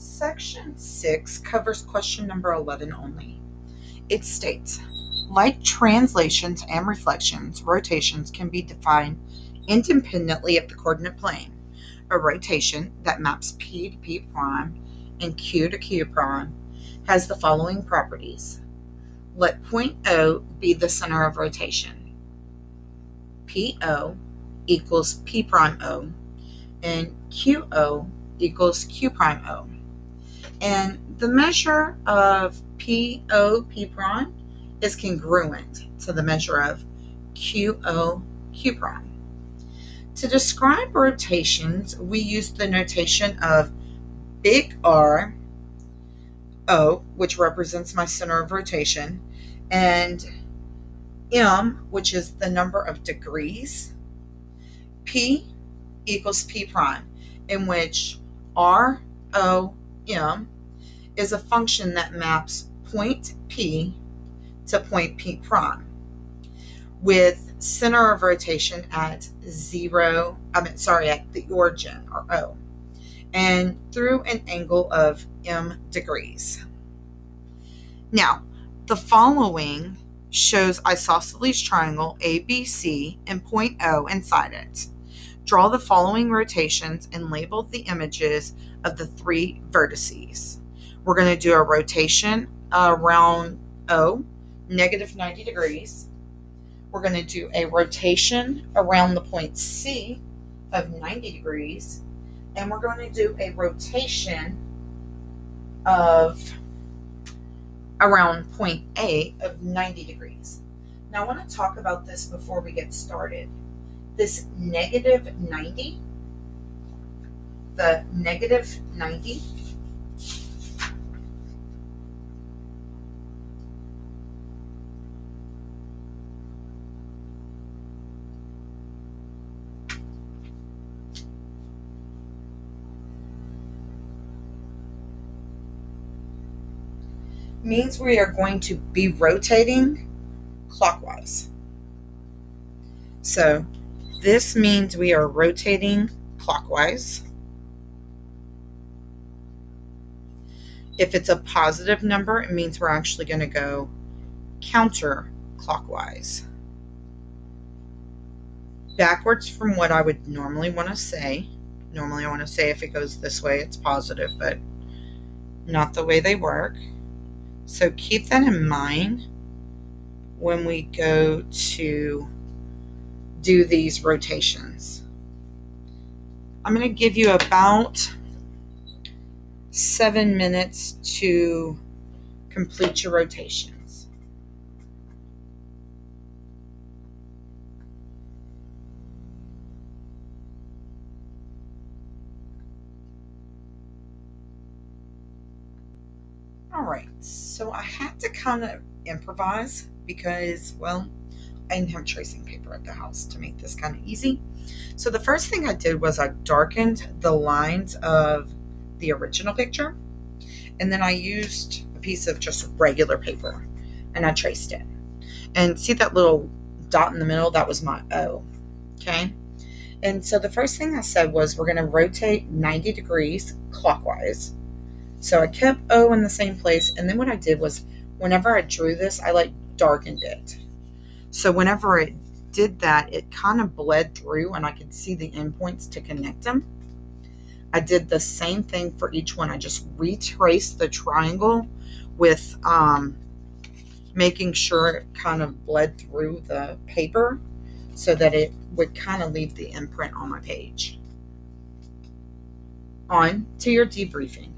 Section 6 covers question number 11 only. It states, like translations and reflections, rotations can be defined independently of the coordinate plane. A rotation that maps P to P prime and Q to Q prime has the following properties. Let point O be the center of rotation. PO equals P prime O and QO equals Q prime O. And the measure of PO P prime is congruent to the measure of QO Q prime. To describe rotations, we use the notation of big R, O, which represents my center of rotation, and M, which is the number of degrees. P equals P prime, in which R, O, M is a function that maps point P to point P prime with center of rotation at at the origin, or O, and through an angle of M degrees. Now, the following shows isosceles triangle ABC and point O inside it. Draw the following rotations and label the images of the three vertices. We're going to do a rotation around O, negative 90 degrees. We're going to do a rotation around the point C of 90 degrees. And we're going to do a rotation of around point A of 90 degrees. Now I want to talk about this before we get started. This negative 90, the negative 90 means we are going to be rotating clockwise. So this means we are rotating clockwise. If it's a positive number, it means we're actually going to go counterclockwise. Backwards from what I would normally want to say. Normally I want to say if it goes this way, it's positive, but not the way they work. So keep that in mind when we go to do these rotations. I'm going to give you about 7 minutes to complete your rotations. All right, so I had to kind of improvise because, well, I didn't have tracing paper at the house to make this kind of easy. So the first thing I did was I darkened the lines of the original picture, and then I used a piece of just regular paper and I traced it. And see that little dot in the middle? That was my O, okay? And so the first thing I said was we're going to rotate 90 degrees clockwise. So I kept O in the same place, and then what I did was whenever I drew this, I darkened it. So whenever it did that, it kind of bled through and I could see the endpoints to connect them. I did the same thing for each one. I just retraced the triangle with making sure it kind of bled through the paper so that it would kind of leave the imprint on my page. On to your debriefing.